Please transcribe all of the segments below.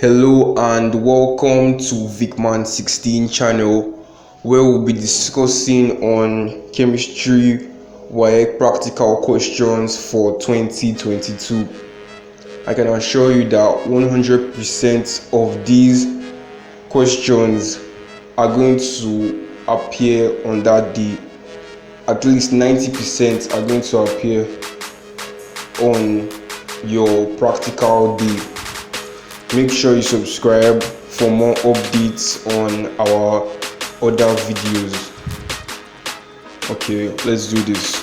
Hello and welcome to Vicman16 channel, where we'll be discussing on chemistry Waec practical questions for 2022. I can assure you that 100% of these questions are going to appear on that day. At least 90% are going to appear on your practical day. Make sure you subscribe for more updates on our other videos. Okay, let's do this.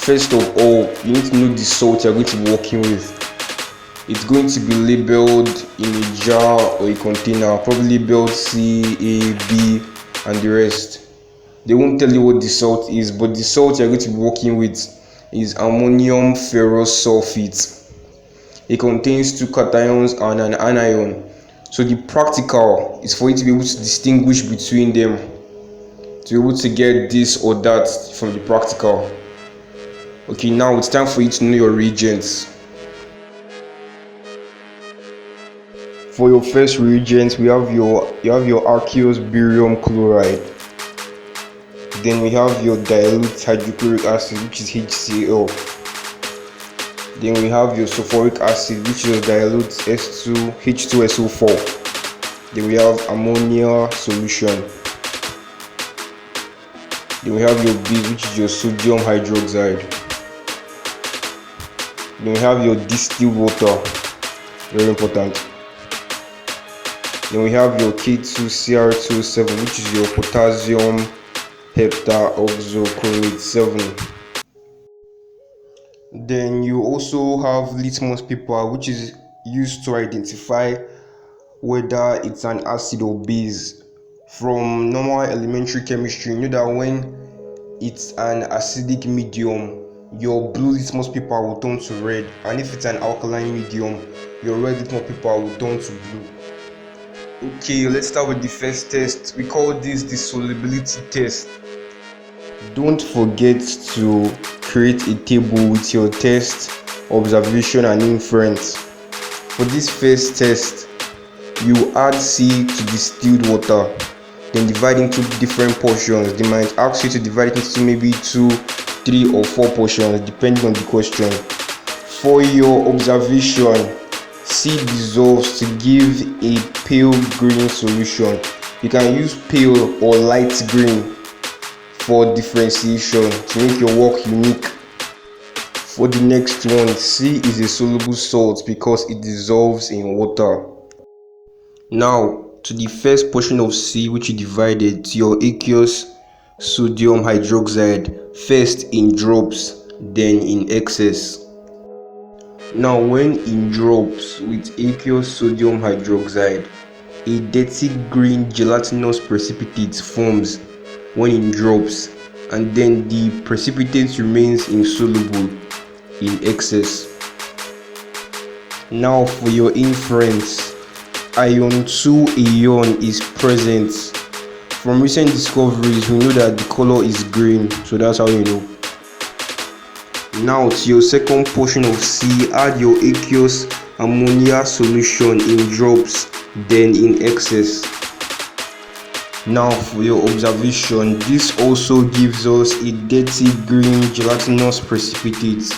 First of all, you need to know the salt you're going to be working with. It's going to be labeled in a jar or a container, probably labeled C, A, B, and the rest. They won't tell you what the salt is, but the salt you're going to be working with is ammonium ferrous sulfate. It contains two cations and an anion. So the practical is for you to be able to distinguish between them, to be able to get this or that from the practical. Okay, now it's time for you to know your reagents. For your first reagent, you have your aqueous barium chloride. Then we have your dilute hydrochloric acid, which is HCl. Then we have your sulfuric acid, which is dilute H2SO4. Then we have ammonia solution. Then we have your base, which is your sodium hydroxide. Then we have your distilled water, very important. Then we have your K2Cr2O7, which is your potassium heptaoxochromate 7. Then you also have litmus paper, which is used to identify whether it's an acid or base. From normal elementary chemistry, you know that when it's an acidic medium, your blue litmus paper will turn to red, and if it's an alkaline medium, your red litmus paper will turn to blue. Okay, let's start with the first test. We call this the solubility test. Don't forget to create a table with your test, observation, and inference. For this first test, you add C to distilled water, then divide into different portions. They might ask you to divide it into maybe 2, 3, or 4 portions depending on the question. For your observation, C dissolves to give a pale green solution. You can use pale or light green for differentiation to make your work unique. For the next one, C is a soluble salt because it dissolves in water. Now to the first portion of C, which you divided, to your aqueous sodium hydroxide, first in drops, then in excess. Now when in drops with aqueous sodium hydroxide, a dirty green gelatinous precipitate forms when in drops, and then the precipitate remains insoluble in excess. Now for your inference, ion 2 ion is present. From recent discoveries, we know that the color is green, so that's how you know. Now to your second portion of C, add your aqueous ammonia solution in drops, then in excess. Now for your observation, this also gives us a dirty green gelatinous precipitate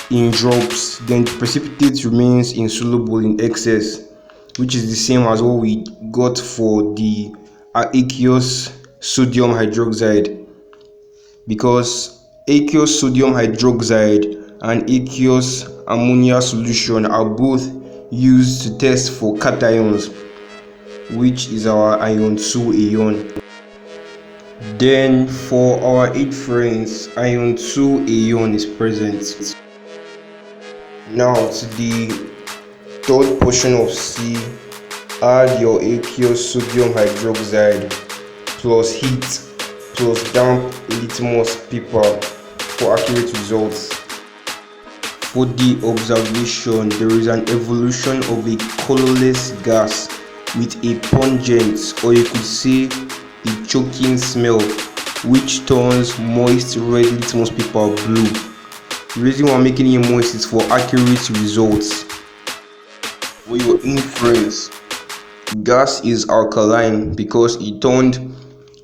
in drops, then the precipitate remains insoluble in excess, which is the same as what we got for the aqueous sodium hydroxide, because aqueous sodium hydroxide and aqueous ammonia solution are both used to test for cations, which is our ion 2 ion. Then for our inference, ion 2 ion is present. Now to the third portion of C, add your aqueous sodium hydroxide plus heat plus damp litmus paper for accurate results. For the observation, there is an evolution of a colorless gas with a pungent, or you could say a choking smell which turns moist red litmus paper blue. The reason why I'm making it moist is for accurate results. For your inference, gas is alkaline because it turned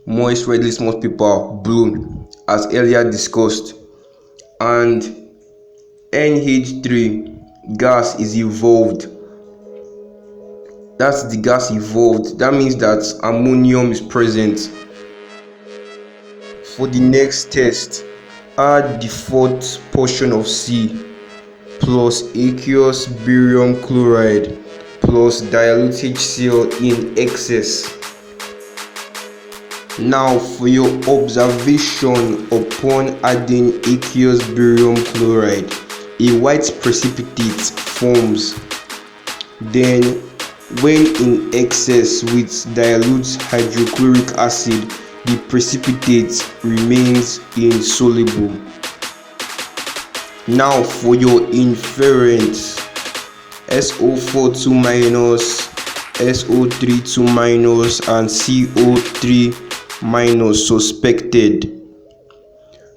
moist red litmus paper blue as earlier discussed, and NH3 gas is evolved. That's the gas evolved. That means that ammonium is present. For the next test, add the fourth portion of C plus aqueous barium chloride plus dilute HCl in excess. Now for your observation upon adding aqueous barium chloride, a white precipitate forms. Then when in excess with dilute hydrochloric acid, the precipitate remains insoluble. Now for your inference, SO42 minus, SO32 minus and CO3 minus suspected.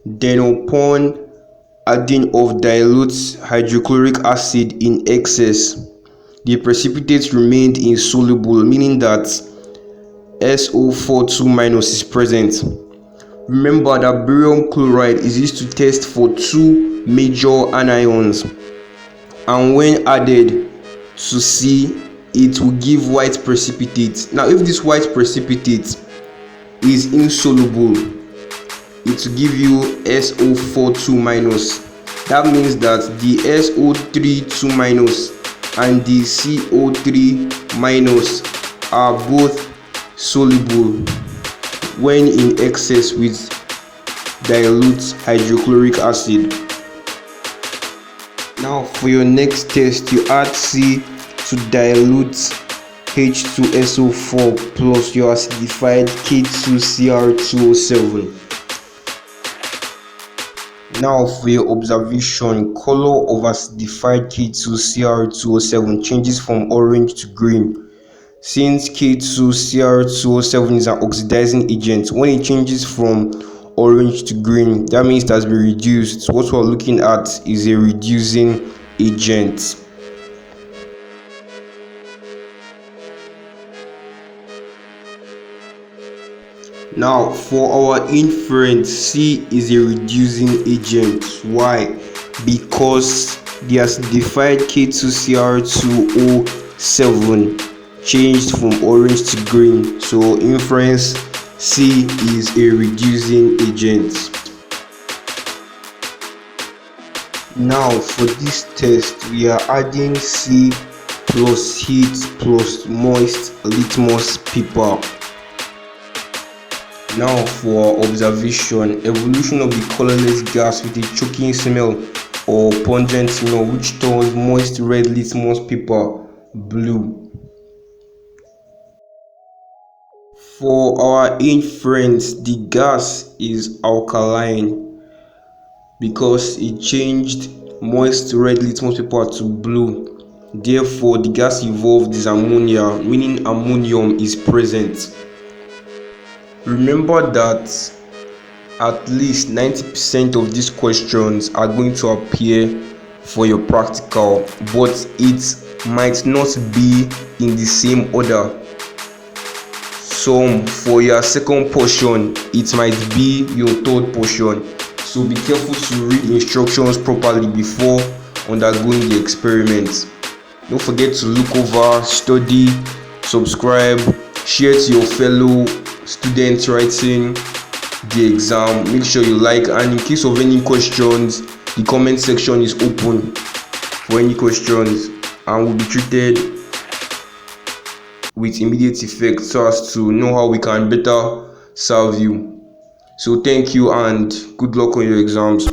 Then upon adding of dilute hydrochloric acid in excess, the precipitate remained insoluble, meaning that SO42 minus is present. Remember that barium chloride is used to test for two major anions, and when added to C, it will give white precipitate. Now if this white precipitate is insoluble, it will give you SO42 minus. That means that the SO32 minus and the CO3 minus are both soluble when in excess with dilute hydrochloric acid. Now for your next test, you add C to dilute H2SO4 plus your acidified K2Cr2O7. Now for your observation, color of acidified K2Cr2O7 changes from orange to green. Since K2Cr2O7 is an oxidizing agent, when it changes from orange to green, that means it has been reduced. What we're looking at is a reducing agent. Now for our inference, C is a reducing agent. Why? Because the acidified K2Cr2O7 changed from orange to green, so inference C is a reducing agent. Now for this test, we are adding C plus heat plus moist litmus paper. Now for observation, evolution of the colorless gas with a choking smell or pungent smell which turns moist red litmus paper blue. For our inference, the gas is alkaline because it changed moist red litmus paper to blue. Therefore, the gas evolved is ammonia, meaning ammonium is present. Remember that at least 90% of these questions are going to appear for your practical, but it might not be in the same order. So for your second portion, it might be your third portion. So be careful to read instructions properly before undergoing the experiment. Don't forget to look over, study, subscribe, share to your fellow students writing the exam. Make sure you like, and in case of any questions, the comment section is open for any questions and will be treated with immediate effect so as to know how we can better serve you. So thank you and good luck on your exams.